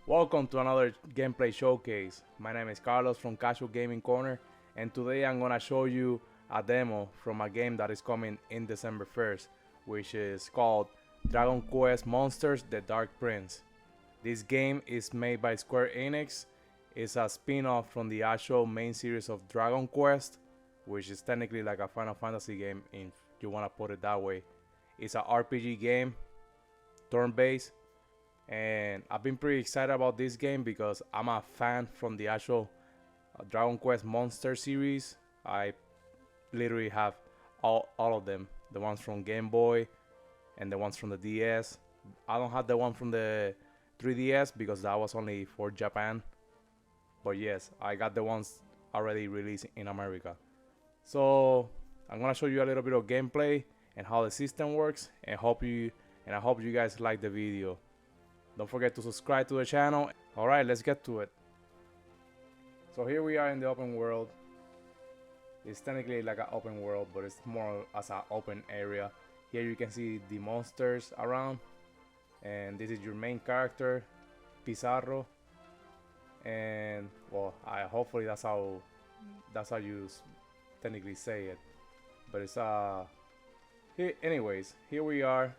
Welcome to another gameplay showcase. My name is Carlos from Casual Gaming Corner, and today I'm gonna show you a demo from a game that is coming in December 1st, which is called Dragon Quest Monsters: The Dark Prince. This game is made by Square Enix. It's a spin-off from the actual main series of Dragon Quest, which is technically like a Final Fantasy game if you wanna put it that way. It's a RPG game, turn-based, and I've been pretty excited about this game because I'm a fan from the actual Dragon Quest Monster series. I literally have all of them, the ones from Game Boy and the ones from the DS. I don't have the one from the 3DS because that was only for Japan, but yes, I got the ones already released in America. So I'm gonna show you a little bit of gameplay and how the system works, and I hope you guys like the video. Don't forget to subscribe to the channel. Alright, let's get to it. So here we are in the open world. It's technically like an open world, but it's more as an open area. Here you can see the monsters around, and this is your main character, Pizarro. And well, hopefully that's how you technically say it. But it's anyways, here we are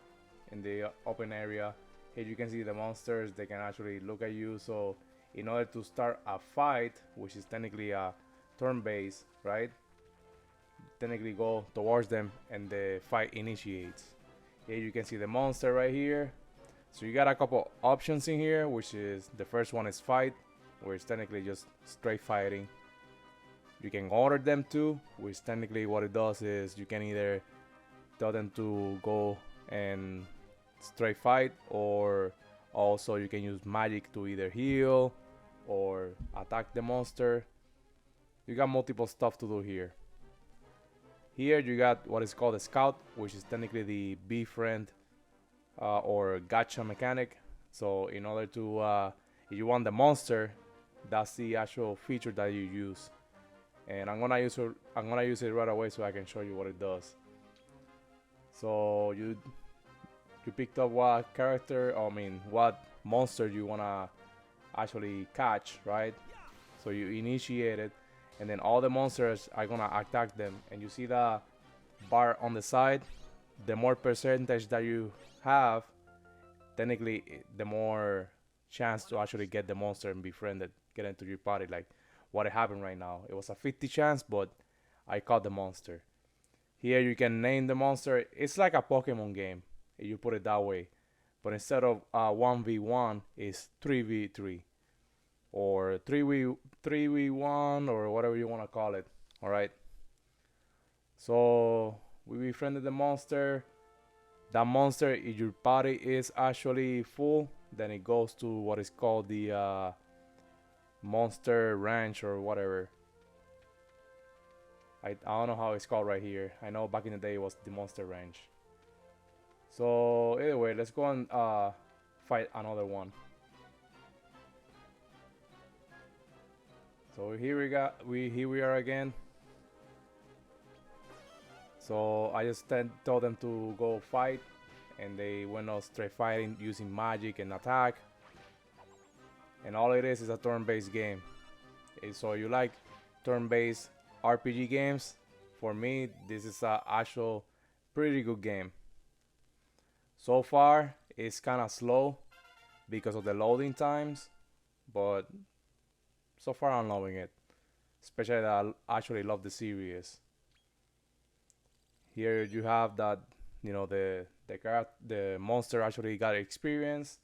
in the open area. Here you can see the monsters, they can actually look at you. So in order to start a fight, which is technically a turn-based, right? Technically go towards them and the fight initiates. Here you can see the monster right here. So you got a couple options in here, which is the first one is fight, where it's technically just straight fighting. You can order them to, which technically what it does is you can either tell them to go and straight fight, or also you can use magic to either heal or attack the monster. You got multiple stuff to do here. Here you got what is called a scout, which is technically the befriend or gacha mechanic. So in order to if you want the monster, that's the actual feature that you use. And I'm gonna use it right away so I can show you what it does. So you picked up what character, what monster you wanna actually catch, right? So you initiate it, and then all the monsters are gonna attack them. And you see the bar on the side. The more percentage that you have, technically, the more chance to actually get the monster and befriend it, get into your party. Like what happened right now, it was a 50 chance, but I caught the monster. Here you can name the monster. It's like a Pokemon game, if you put it that way. But instead of 1v1, it's 3v3 or 3v1 or whatever you want to call it. All right. So we befriended the monster. That monster, if your party is actually full, then it goes to what is called the monster ranch or whatever. I don't know how it's called right here. I know back in the day it was the monster ranch. So anyway, let's go and fight another one. So here we are again. So I just told them to go fight, and they went on straight fighting using magic and attack. And all it is a turn-based game. So you like turn-based RPG games? For me, this is a actual pretty good game. So far, it's kind of slow because of the loading times, but so far I'm loving it. Especially that I actually love the series. Here you have that, the monster actually got experience,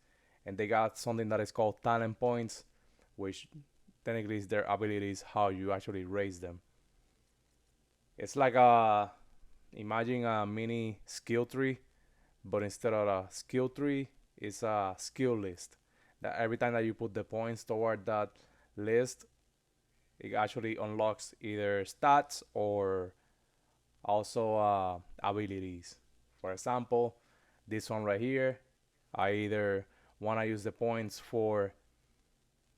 and they got something that is called talent points, which technically is their abilities, how you actually raise them. It's like imagine a mini skill tree, but instead of a skill tree, it's a skill list. That every time that you put the points toward that list, it actually unlocks either stats or also abilities. For example, this one right here, I either want to use the points for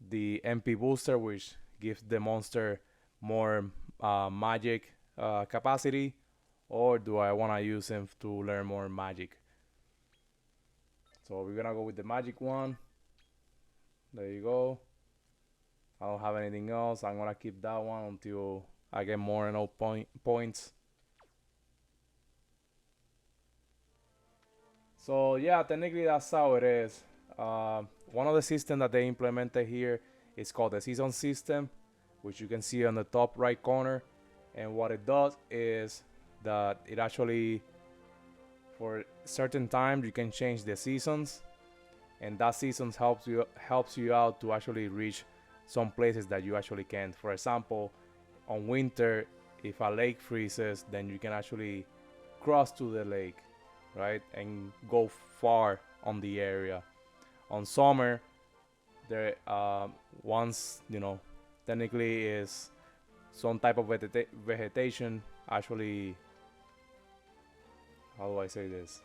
the MP booster, which gives the monster more magic capacity, or do I want to use him to learn more magic? So we're gonna go with the magic one. There you go. I don't have anything else. I'm gonna keep that one until I get more and points. So yeah, technically that's how it is. One of the systems that they implemented here is called the season system, which you can see on the top right corner. And what it does is that it actually, for certain times, you can change the seasons, and that seasons helps you out to actually reach some places that you actually can't. For example, on winter, if a lake freezes, then you can actually cross to the lake, right, and go far on the area. On summer, there once technically is some type of vegetation actually. How do I say this?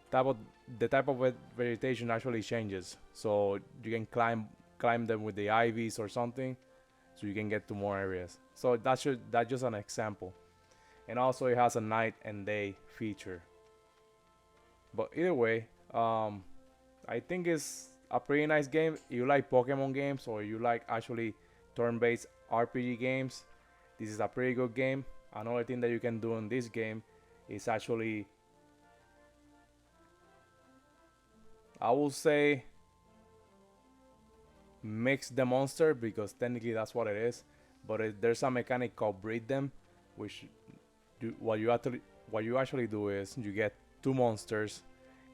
Type of the type of vegetation actually changes, so you can climb them with the ivies or something, so you can get to more areas. So that's just an example. And also it has a night and day feature. But either way, I think it's a pretty nice game. If you like Pokemon games or you like actually turn-based RPG games, this is a pretty good game. Another thing that you can do in this game is actually, I will say, mix the monster, because technically that's what it is. But there's a mechanic called breed them, which what you actually do is you get two monsters,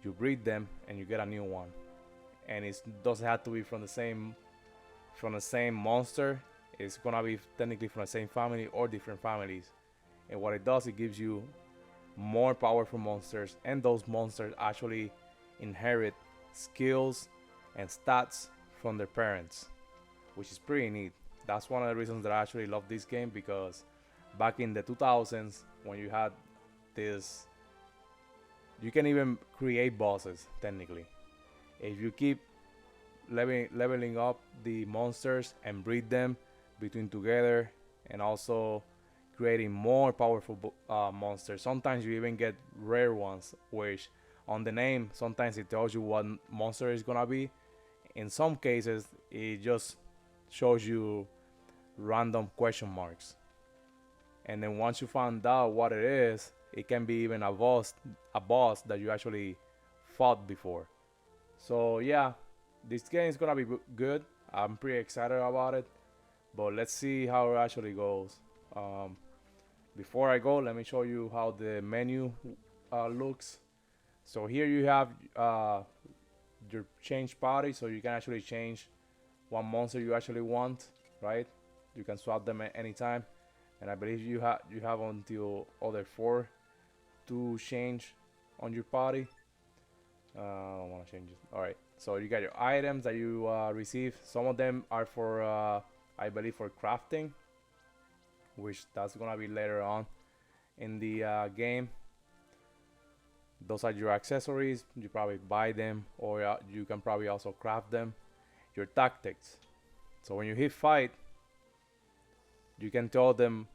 you breed them, and you get a new one. And it doesn't have to be from the same monster. It's gonna be technically from the same family or different families. And what it does, it gives you more powerful monsters, and those monsters actually inherit skills and stats from their parents, which is pretty neat. That's one of the reasons that I actually love this game, because back in the 2000s, when you had this, you can even create bosses technically. If you keep leveling up the monsters and breed them between together, and also creating more powerful monsters. Sometimes you even get rare ones, which on the name sometimes it tells you what monster is gonna be. In some cases, it just shows you random question marks. And then once you find out what it is, it can be even a boss that you actually fought before. So yeah, this game is gonna be good. I'm pretty excited about it, but let's see how it actually goes. Um, Before I go, let me show you how the menu looks. So here you have your change party, so you can actually change what monster you actually want, right? You can swap them at any time, and I believe you have until other 4 to change on your party. I don't want to change it. All right. So you got your items that you receive. Some of them are for, I believe, for crafting, which that's gonna be later on in the game. Those are your accessories. You probably buy them, or you can probably also craft them. Your tactics. So when you hit fight, you can tell them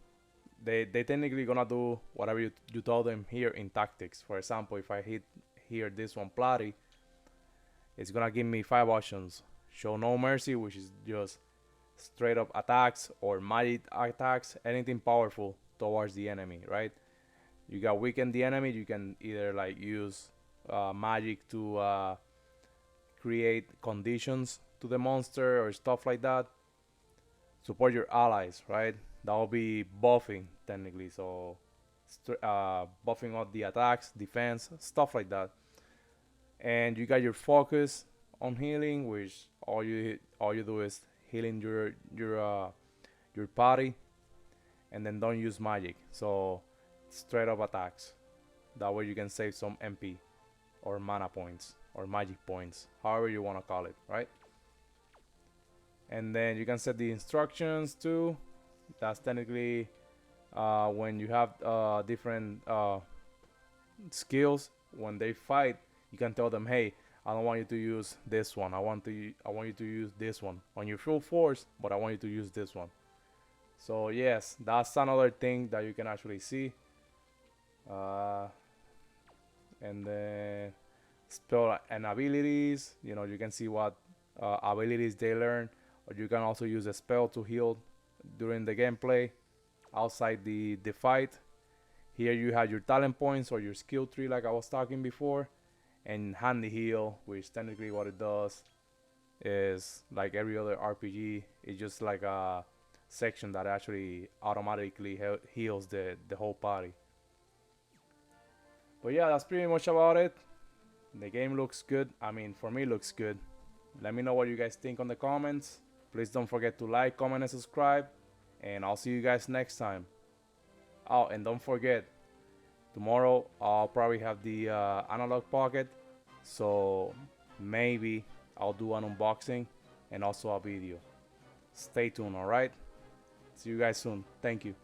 they technically gonna do whatever you told them here in tactics. For example, if I hit here this one Platy, it's gonna give me 5 options. Show no mercy, which is just straight up attacks or magic attacks, anything powerful towards the enemy, right? You got weaken the enemy. You can either like use magic to create conditions to the monster or stuff like that. Support your allies, right? That will be buffing technically, so buffing up the attacks, defense, stuff like that. And you got your focus on healing, which all you do is healing your party, and then don't use magic. So straight up attacks. That way you can save some MP or mana points or magic points, however you want to call it, right? And then you can set the instructions too. That's technically when you have different skills. When they fight, you can tell them, "Hey, I don't want you to use this one. I want you to use this one on your full force, but I want you to use this one." So yes, that's another thing that you can actually see. Uh, and then spell and abilities. You know, you can see what abilities they learn, or you can also use a spell to heal during the gameplay outside the fight. Here you have your talent points or your skill tree, like I was talking before, and handy heal, which technically what it does is like every other RPG. It's just like a section that actually automatically heals the whole party. But yeah, that's pretty much about it. The game looks good. I mean, for me, it looks good. Let me know what you guys think on the comments. Please don't forget to like, comment, and subscribe. And I'll see you guys next time. Oh, and don't forget, tomorrow I'll probably have the Analog Pocket. So maybe I'll do an unboxing and also a video. Stay tuned, alright? See you guys soon. Thank you.